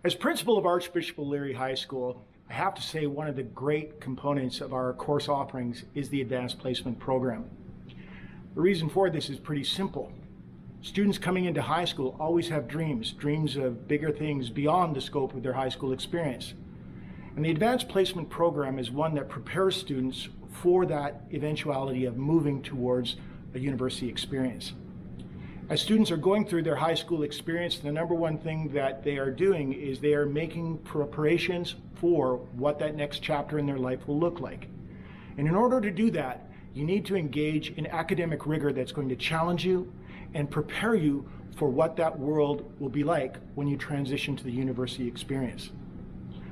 As principal of Archbishop O'Leary High School, I have to say one of the great components of our course offerings is the Advanced Placement Program. The reason for this is pretty simple. Students coming into high school always have dreams of bigger things beyond the scope of their high school experience. And the Advanced Placement Program is one that prepares students for that eventuality of moving towards a university experience. As students are going through their high school experience, the number one thing that they are doing is they are making preparations for what that next chapter in their life will look like. And in order to do that, you need to engage in academic rigor that's going to challenge you and prepare you for what that world will be like when you transition to the university experience.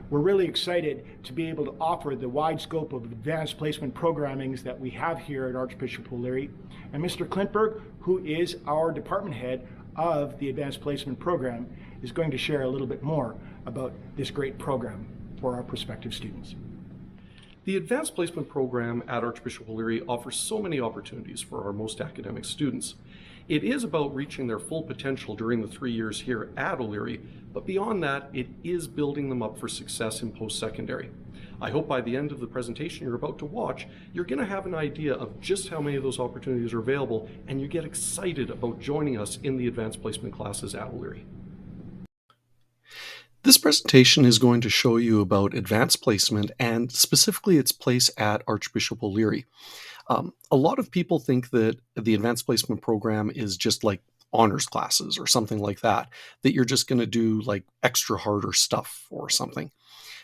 We're really excited to be able to offer the wide scope of advanced placement programmings that we have here at Archbishop O'Leary. And Mr. Klintberg, who is our department head of the advanced placement program, is going to share a little bit more about this great program for our prospective students. The Advanced Placement Program at Archbishop O'Leary offers so many opportunities for our most academic students. It is about reaching their full potential during the 3 years here at O'Leary, but beyond that, it is building them up for success in post-secondary. I hope by the end of the presentation you're about to watch, you're going to have an idea of just how many of those opportunities are available, and you get excited about joining us in the advanced placement classes at O'Leary. This presentation is going to show you about advanced placement and specifically its place at Archbishop O'Leary. A lot of people think that the advanced placement program is just like honors classes or something like that you're just going to do like extra harder stuff or something.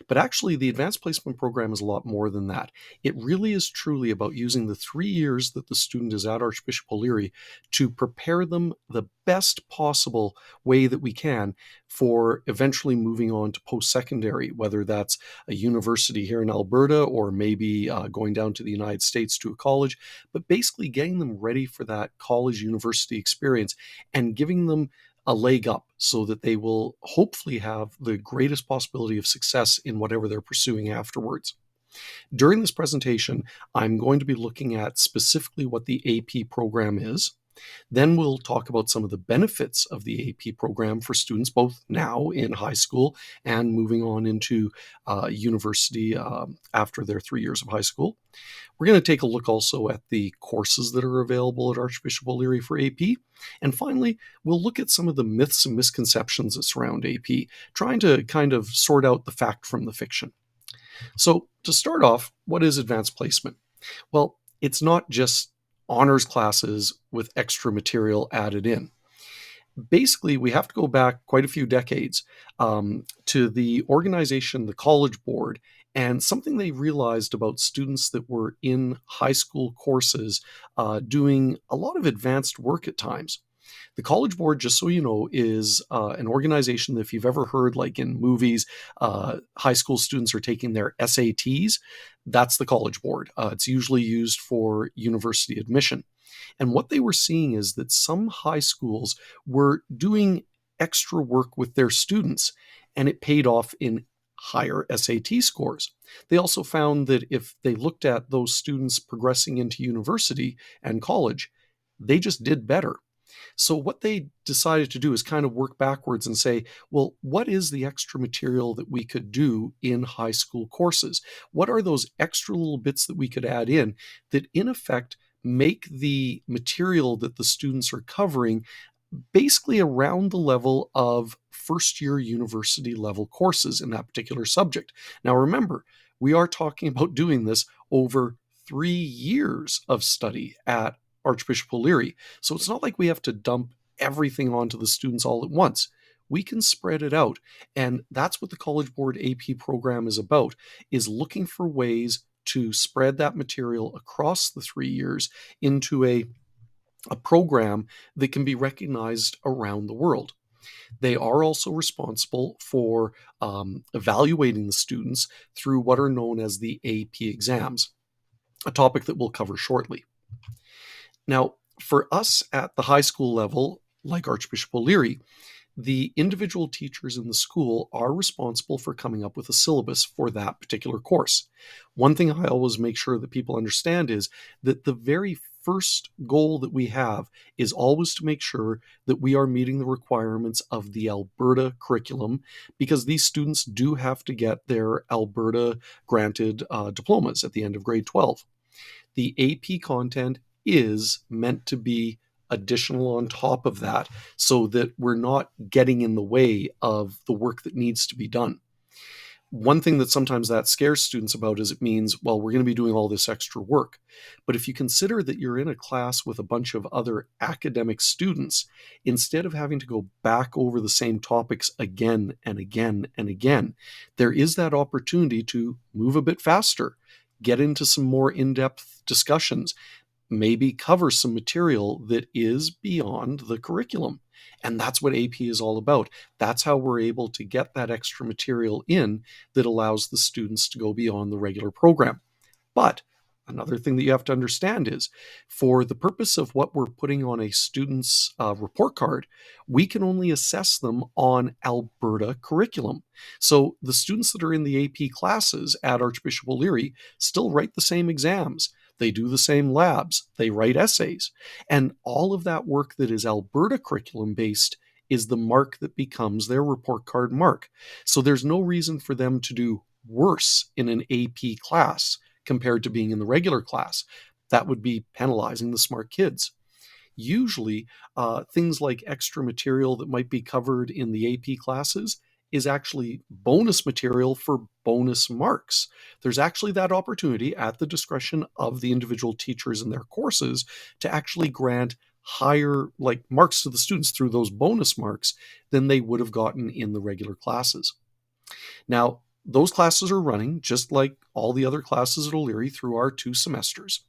But actually, the advanced placement program is a lot more than that. It really is truly about using the 3 years that the student is at Archbishop O'Leary to prepare them the best possible way that we can for eventually moving on to post-secondary, whether that's a university here in Alberta or maybe going down to the United States to a college, but basically getting them ready for that college university experience and giving them a leg up so that they will hopefully have the greatest possibility of success in whatever they're pursuing afterwards. During this presentation, I'm going to be looking at specifically what the AP program is. Then we'll talk about some of the benefits of the AP program for students, both now in high school and moving on into university after their 3 years of high school. We're going to take a look also at the courses that are available at Archbishop O'Leary for AP. And finally, we'll look at some of the myths and misconceptions that surround AP, trying to kind of sort out the fact from the fiction. So to start off, what is advanced placement? Well, it's not just honors classes with extra material added in. Basically, we have to go back quite a few decades to the organization, the College Board, and something they realized about students that were in high school courses doing a lot of advanced work at times. The College Board, just so you know, is an organization that if you've ever heard, like in movies, high school students are taking their SATs, that's the College Board. It's usually used for university admission. And what they were seeing is that some high schools were doing extra work with their students, and it paid off in higher SAT scores. They also found that if they looked at those students progressing into university and college, they just did better. So what they decided to do is kind of work backwards and say, well, what is the extra material that we could do in high school courses? What are those extra little bits that we could add in that in effect make the material that the students are covering basically around the level of first year university level courses in that particular subject? Now remember, we are talking about doing this over 3 years of study at Archbishop O'Leary. So it's not like we have to dump everything onto the students all at once. We can spread it out. And that's what the College Board AP program is about, is looking for ways to spread that material across the 3 years into a program that can be recognized around the world. They are also responsible for evaluating the students through what are known as the AP exams, a topic that we'll cover shortly. Now, for us at the high school level, like Archbishop O'Leary, the individual teachers in the school are responsible for coming up with a syllabus for that particular course. One thing I always make sure that people understand is that the very first goal that we have is always to make sure that we are meeting the requirements of the Alberta curriculum, because these students do have to get their Alberta granted diplomas at the end of grade 12. The AP content is meant to be additional on top of that so that we're not getting in the way of the work that needs to be done. One thing that sometimes that scares students about is it means, well, we're going to be doing all this extra work. But if you consider that you're in a class with a bunch of other academic students, instead of having to go back over the same topics again and again and again, there is that opportunity to move a bit faster, get into some more in-depth discussions, maybe cover some material that is beyond the curriculum. And that's what AP is all about. That's how we're able to get that extra material in that allows the students to go beyond the regular program. But another thing that you have to understand is, for the purpose of what we're putting on a student's report card, we can only assess them on Alberta curriculum. So the students that are in the AP classes at Archbishop O'Leary still write the same exams. They do the same labs. They write essays. And all of that work that is Alberta curriculum based is the mark that becomes their report card mark. So there's no reason for them to do worse in an AP class compared to being in the regular class. That would be penalizing the smart kids. Usually, things like extra material that might be covered in the AP classes is actually bonus material for bonus marks. There's actually that opportunity at the discretion of the individual teachers in their courses to actually grant higher marks to the students through those bonus marks than they would have gotten in the regular classes. Now, those classes are running just like all the other classes at O'Leary through our 2 semesters.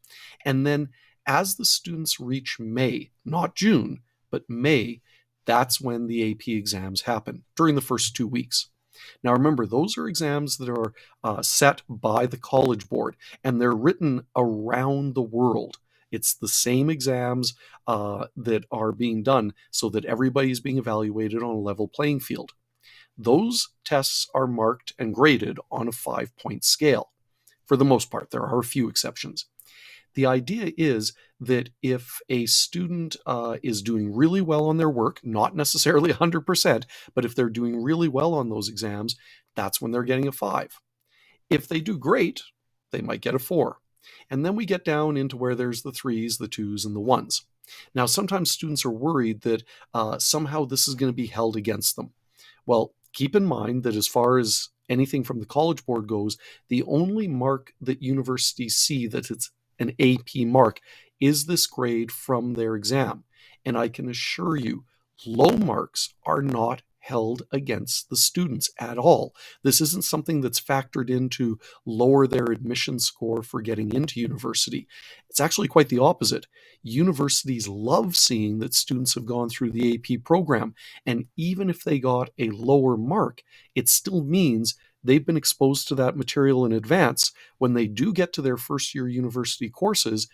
And then as the students reach May, not June, but May, that's when the AP exams happen during the first 2 weeks. Now remember, those are exams that are set by the College Board, and they're written around the world. It's the same exams that are being done so that everybody's being evaluated on a level playing field. Those tests are marked and graded on a 5-point scale. For the most part, there are a few exceptions. The idea is that if a student is doing really well on their work, not necessarily 100%, but if they're doing really well on those exams, that's when they're getting a 5. If they do great, they might get a 4. And then we get down into where there's the 3s, the 2s, and the 1s. Now, sometimes students are worried that somehow this is going to be held against them. Well, keep in mind that as far as anything from the College Board goes, the only mark that universities see that it's an AP mark is this grade from their exam. And I can assure you, low marks are not held against the students at all. This isn't something that's factored in to lower their admission score for getting into university. It's actually quite the opposite. Universities love seeing that students have gone through the AP program, and even if they got a lower mark, it still means they've been exposed to that material in advance. When they do get to their first year university courses,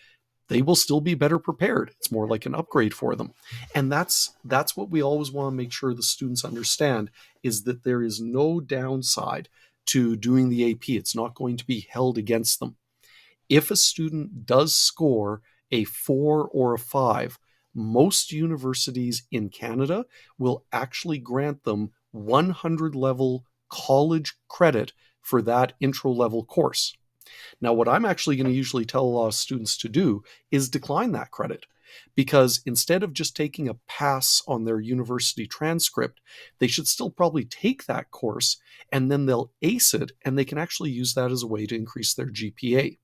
they will still be better prepared. It's more like an upgrade for them. And that's what we always want to make sure the students understand, is that there is no downside to doing the AP. It's not going to be held against them. If a student does score a 4 or a 5, most universities in Canada will actually grant them 100 level college credit for that intro level course. Now, what I'm actually going to usually tell a lot of students to do is decline that credit, because instead of just taking a pass on their university transcript, they should still probably take that course, and then they'll ace it, and they can actually use that as a way to increase their GPA.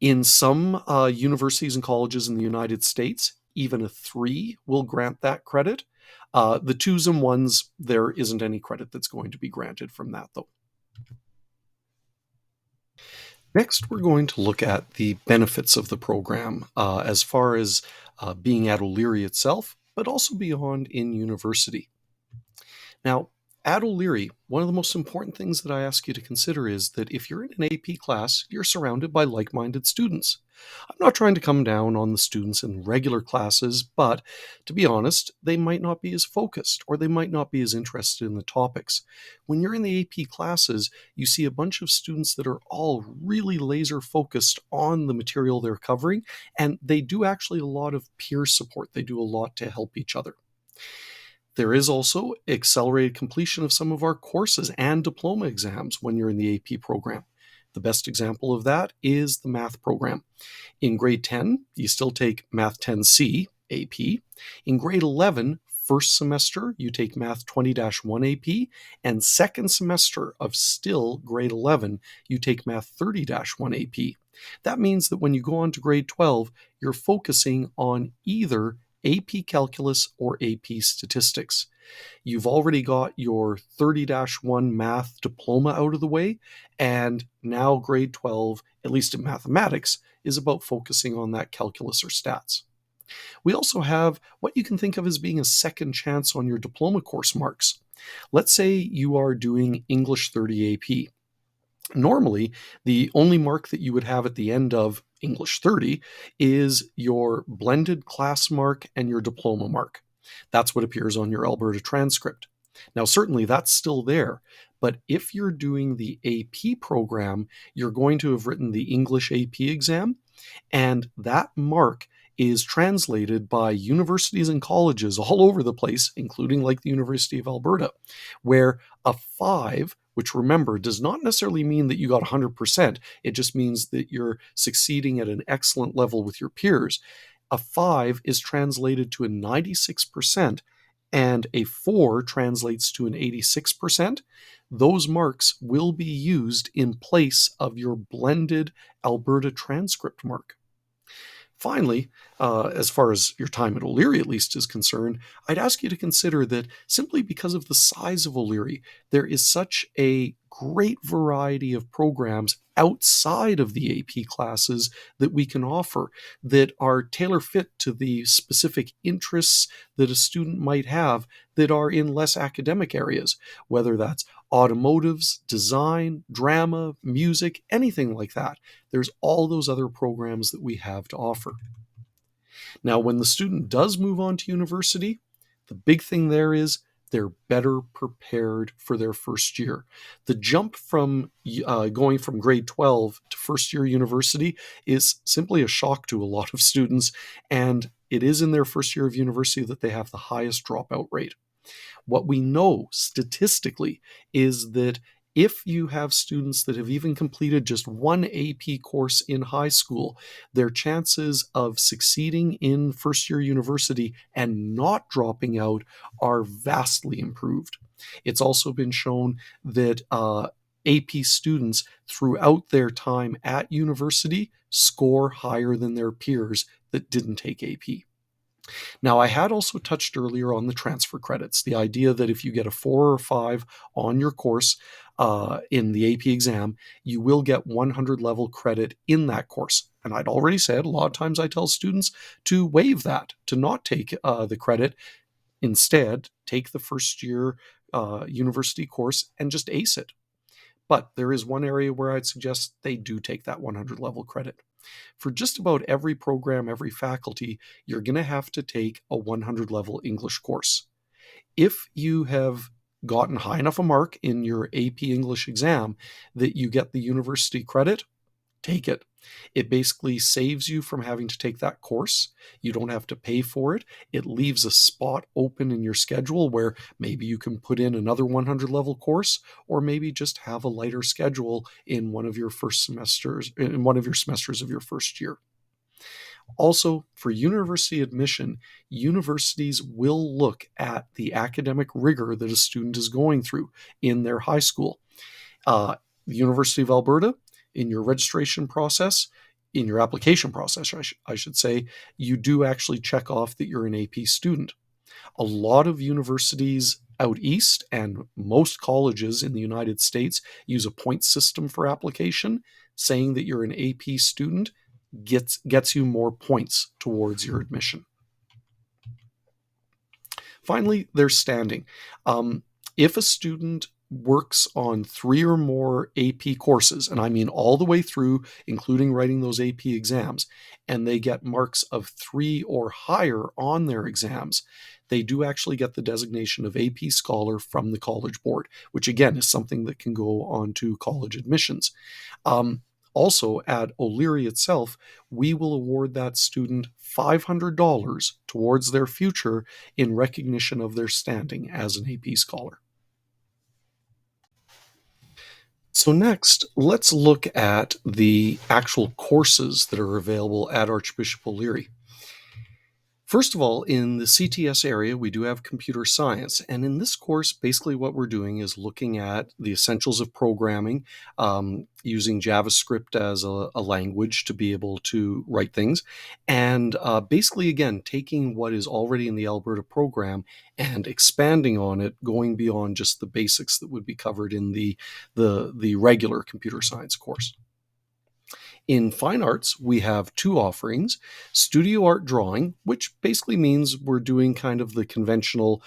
In some universities and colleges in the United States, even a 3 will grant that credit. The 2s and 1s, there isn't any credit that's going to be granted from that, though. Next, we're going to look at the benefits of the program as far as being at O'Leary itself, but also beyond in university. Now, At O'Leary, one of the most important things that I ask you to consider is that if you're in an AP class, you're surrounded by like-minded students. I'm not trying to come down on the students in regular classes, but to be honest, they might not be as focused or they might not be as interested in the topics. When you're in the AP classes, you see a bunch of students that are all really laser focused on the material they're covering, and they do actually a lot of peer support. They do a lot to help each other. There is also accelerated completion of some of our courses and diploma exams when you're in the AP program. The best example of that is the math program. In grade 10, you still take Math 10C AP. In grade 11, first semester, you take Math 20-1 AP, and second semester of still grade 11, you take Math 30-1 AP. That means that when you go on to grade 12, you're focusing on either AP Calculus or AP Statistics. You've already got your 30-1 math diploma out of the way, and now grade 12, at least in mathematics, is about focusing on that calculus or stats. We also have what you can think of as being a second chance on your diploma course marks. Let's say you are doing English 30 AP. Normally, the only mark that you would have at the end of English 30 is your blended class mark and your diploma mark. That's what appears on your Alberta transcript. Now, certainly that's still there, but if you're doing the AP program, you're going to have written the English AP exam, and that mark is translated by universities and colleges all over the place, including like the University of Alberta, where a 5, which remember does not necessarily mean that you got 100%, it just means that you're succeeding at an excellent level with your peers. A 5 is translated to a 96%, and a 4 translates to an 86%. Those marks will be used in place of your blended Alberta transcript mark. Finally, as far as your time at O'Leary at least is concerned, I'd ask you to consider that simply because of the size of O'Leary, there is such a great variety of programs outside of the AP classes that we can offer that are tailor fit to the specific interests that a student might have that are in less academic areas, whether that's automotives, design, drama, music, anything like that. There's all those other programs that we have to offer. Now, when the student does move on to university, the big thing there is they're better prepared for their first year. The jump from going from grade 12 to first year university is simply a shock to a lot of students, and it is in their first year of university that they have the highest dropout rate. What we know statistically is that if you have students that have even completed just one AP course in high school, their chances of succeeding in first year university and not dropping out are vastly improved. It's also been shown that AP students throughout their time at university score higher than their peers that didn't take AP. Now, I had also touched earlier on the transfer credits, the idea that if you get a 4 or 5 on your course in the AP exam, you will get 100 level credit in that course. And I'd already said a lot of times I tell students to waive that, to not take the credit. Instead, take the first year university course and just ace it. But there is one area where I'd suggest they do take that 100 level credit. For just about every program, every faculty, you're going to have to take a 100 level English course. If you have gotten high enough a mark in your AP English exam that you get the university credit, take it. It basically saves you from having to take that course. You don't have to pay for it. It leaves a spot open in your schedule where maybe you can put in another 100 level course, or maybe just have a lighter schedule in one of your semesters of your first year. Also, for university admission, universities will look at the academic rigor that a student is going through in their high school. The University of Alberta, in your registration process, in your application process, I should say, you do actually check off that you're an AP student. A lot of universities out east and most colleges in the United States use a point system for application. Saying that you're an AP student gets you more points towards your admission. Finally, there's standing. If a student works on 3 or more AP courses, and I mean all the way through, including writing those AP exams, and they get marks of 3 or higher on their exams, they do actually get the designation of AP Scholar from the College Board, which again is something that can go on to college admissions. Um, Also, at O'Leary itself, we will award that student $500 towards their future in recognition of their standing as an AP Scholar. So, next, let's look at the actual courses that are available at Archbishop O'Leary. First of all, in the CTS area, we do have computer science. And in this course, basically what we're doing is looking at the essentials of programming, using JavaScript as a language to be able to write things. And basically, again, taking what is already in the Alberta program and expanding on it, going beyond just the basics that would be covered in the regular computer science course. In fine arts, we have two offerings: studio art drawing, which basically means we're doing kind of the conventional,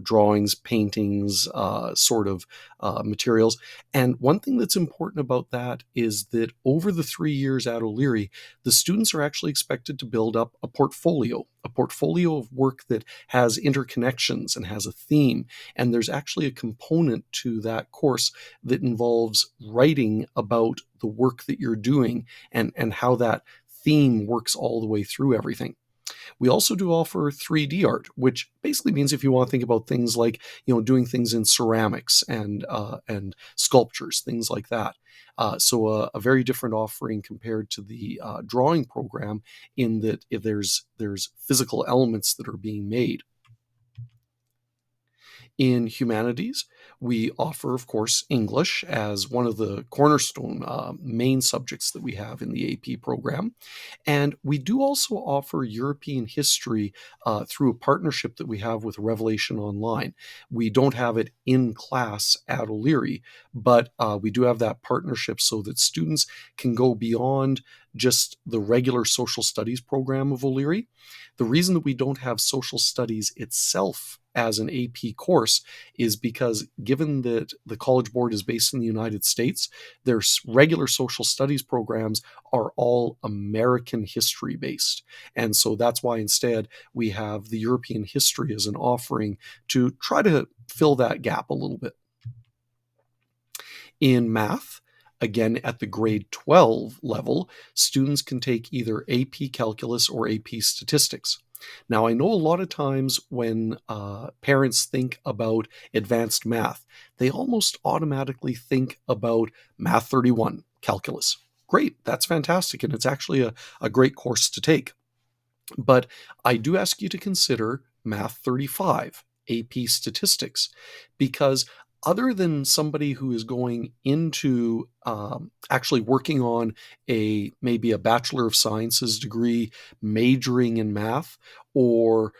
drawings, paintings, sort of materials. And one thing that's important about that is that over the 3 years at O'Leary, the students are actually expected to build up a portfolio of work that has interconnections and has a theme. And there's actually a component to that course that involves writing about the work that you're doing and how that theme works all the way through everything. We also do offer 3D art, which basically means if you want to think about things like, doing things in ceramics and sculptures, things like that. So a very different offering compared to the drawing program, in that if there's physical elements that are being made. In humanities, we offer, of course, English as one of the cornerstone main subjects that we have in the AP program. And we do also offer European history through a partnership that we have with Revelation Online. We don't have it in class at O'Leary, but we do have that partnership so that students can go beyond just the regular social studies program of O'Leary. The reason that we don't have social studies itself as an AP course is because, given that the College Board is based in the United States, their regular social studies programs are all American history based. And so that's why instead we have the European history as an offering to try to fill that gap a little bit. In math, again at the grade 12 level, students can take either AP Calculus or AP Statistics. Now, I know a lot of times when parents think about advanced math, they almost automatically think about Math 31, Calculus. Great, that's fantastic, and it's actually a great course to take. But I do ask you to consider Math 35, AP Statistics, because other than somebody who is going into actually working on maybe a Bachelor of Sciences degree, majoring in math, or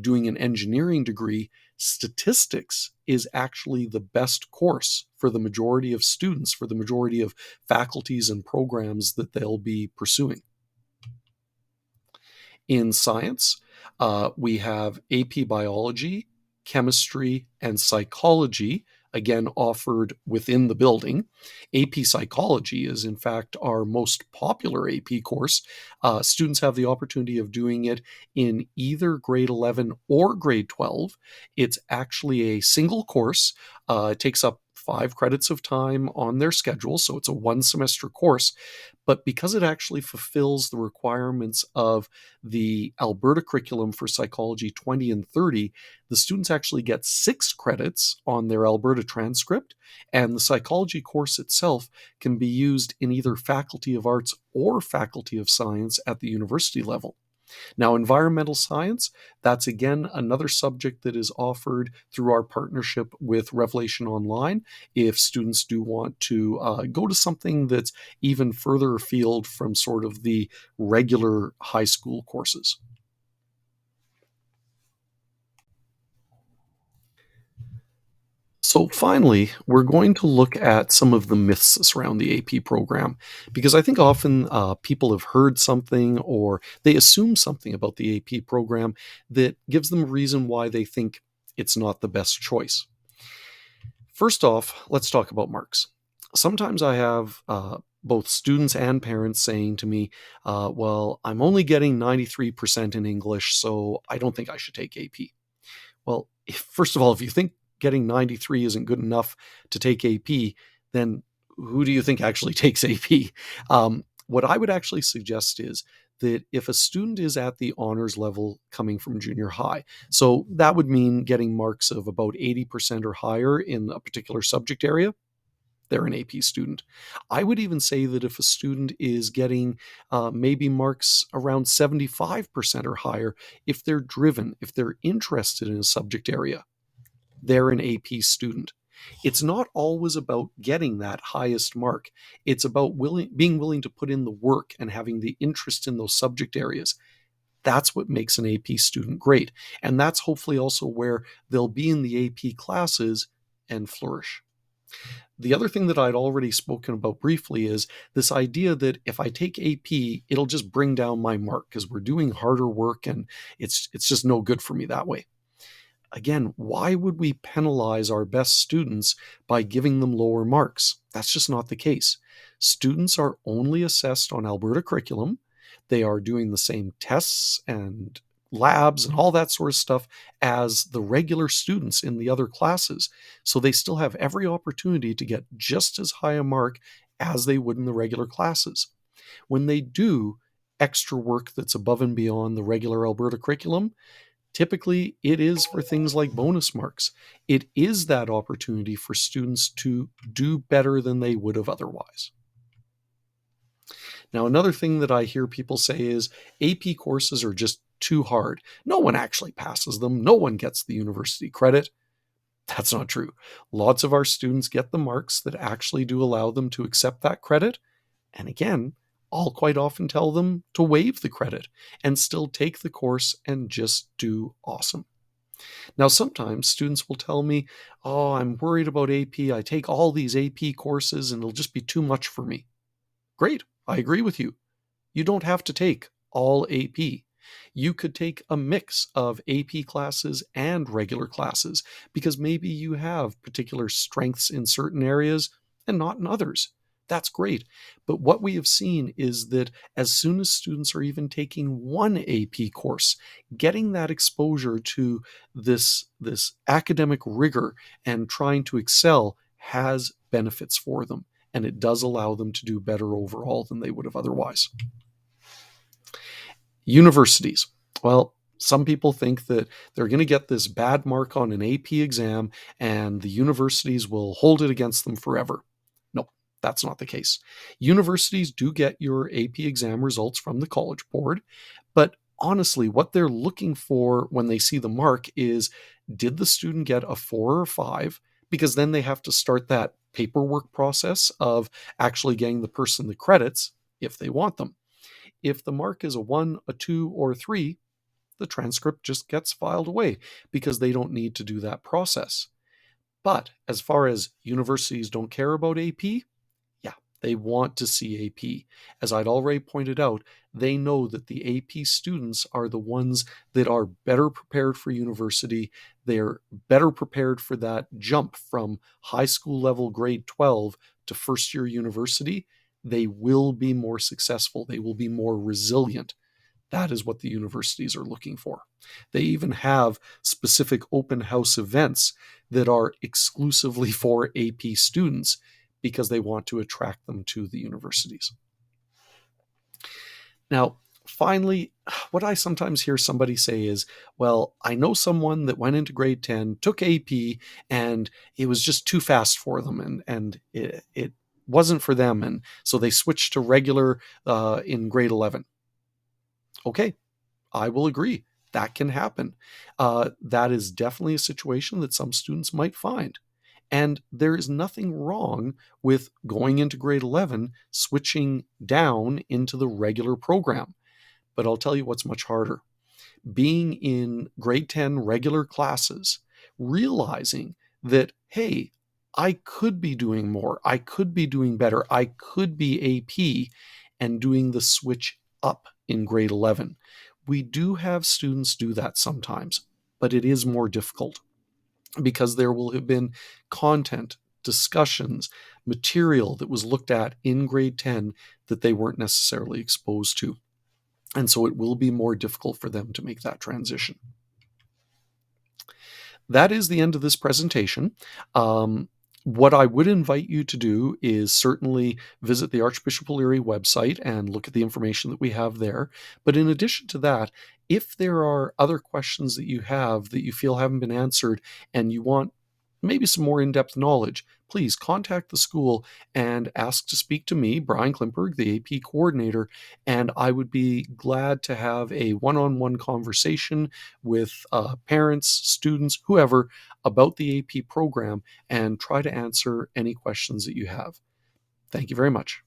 doing an engineering degree, statistics is actually the best course for the majority of students, for the majority of faculties and programs that they'll be pursuing. In science, we have AP Biology, Chemistry, and Psychology, again offered within the building. AP Psychology is, in fact, our most popular AP course. Students have the opportunity of doing it in either grade 11 or grade 12. It's actually a single course. It takes up 5 credits of time on their schedule, so it's a one-semester course. But because it actually fulfills the requirements of the Alberta curriculum for Psychology 20 and 30, the students actually get 6 credits on their Alberta transcript, and the psychology course itself can be used in either Faculty of Arts or Faculty of Science at the university level. Now, environmental science, that's again another subject that is offered through our partnership with Revelation Online. If students do want to go to something that's even further afield from sort of the regular high school courses. So finally, we're going to look at some of the myths surround the AP program, because I think often people have heard something or they assume something about the AP program that gives them a reason why they think it's not the best choice. First off, let's talk about marks. Sometimes I have both students and parents saying to me, well, I'm only getting 93% in English, so I don't think I should take AP. Well, first of all, if you think getting 93 isn't good enough to take AP, then who do you think actually takes AP? What I would actually suggest is that if a student is at the honors level coming from junior high, so that would mean getting marks of about 80% or higher in a particular subject area, they're an AP student. I would even say that if a student is getting maybe marks around 75% or higher, if they're driven, if they're interested in a subject area, they're an AP student. It's not always about getting that highest mark. It's about being willing to put in the work and having the interest in those subject areas. That's what makes an AP student great. And that's hopefully also where they'll be in the AP classes and flourish. The other thing that I'd already spoken about briefly is this idea that if I take AP, it'll just bring down my mark because we're doing harder work and it's just no good for me that way. Again, why would we penalize our best students by giving them lower marks? That's just not the case. Students are only assessed on Alberta curriculum. They are doing the same tests and labs and all that sort of stuff as the regular students in the other classes. So they still have every opportunity to get just as high a mark as they would in the regular classes. When they do extra work that's above and beyond the regular Alberta curriculum, typically it is for things like bonus marks. It is that opportunity for students to do better than they would have otherwise. Now, another thing that I hear people say is AP courses are just too hard. No one actually passes them. No one gets the university credit. That's not true. Lots of our students get the marks that actually do allow them to accept that credit. And again, I'll quite often tell them to waive the credit and still take the course and just do awesome. Now, sometimes students will tell me, oh, I'm worried about AP. I take all these AP courses and it'll just be too much for me. Great. I agree with you. You don't have to take all AP. You could take a mix of AP classes and regular classes because maybe you have particular strengths in certain areas and not in others. That's great. But what we have seen is that as soon as students are even taking one AP course, getting that exposure to this academic rigor and trying to excel has benefits for them. And it does allow them to do better overall than they would have otherwise. Universities. Well, some people think that they're going to get this bad mark on an AP exam and the universities will hold it against them forever. No, that's not the case. Universities do get your AP exam results from the College Board, but honestly, what they're looking for when they see the mark is, did the student get a 4 or 5? Because then they have to start that paperwork process of actually getting the person the credits if they want them. If the mark is a 1, a 2, or 3, the transcript just gets filed away because they don't need to do that process. But as far as universities don't care about AP, yeah, they want to see AP. As I'd already pointed out, they know that the AP students are the ones that are better prepared for university. They're better prepared for that jump from high school level grade 12 to first year university. They will be more successful. They will be more resilient. That is what the universities are looking for. They even have specific open house events that are exclusively for AP students because they want to attract them to the universities. Now, finally, what I sometimes hear somebody say is, well, I know someone that went into grade 10, took AP, and it was just too fast for them, and it wasn't for them, and so they switched to regular in grade 11. Okay, I will agree. That can happen. That is definitely a situation that some students might find. And there is nothing wrong with going into grade 11, switching down into the regular program. But I'll tell you what's much harder. Being in grade 10 regular classes, realizing that, hey, I could be doing more, I could be doing better, I could be AP, and doing the switch up in grade 11. We do have students do that sometimes, but it is more difficult. because there will have been content, discussions, material that was looked at in grade 10 that they weren't necessarily exposed to. And so it will be more difficult for them to make that transition. That is the end of this presentation. What I would invite you to do is certainly visit the Archbishop O'Leary website and look at the information that we have there. But in addition to that, if there are other questions that you have that you feel haven't been answered and you want maybe some more in-depth knowledge, please contact the school and ask to speak to me, Brian Klimperg, the AP coordinator, and I would be glad to have a one-on-one conversation with parents, students, whoever, about the AP program and try to answer any questions that you have. Thank you very much.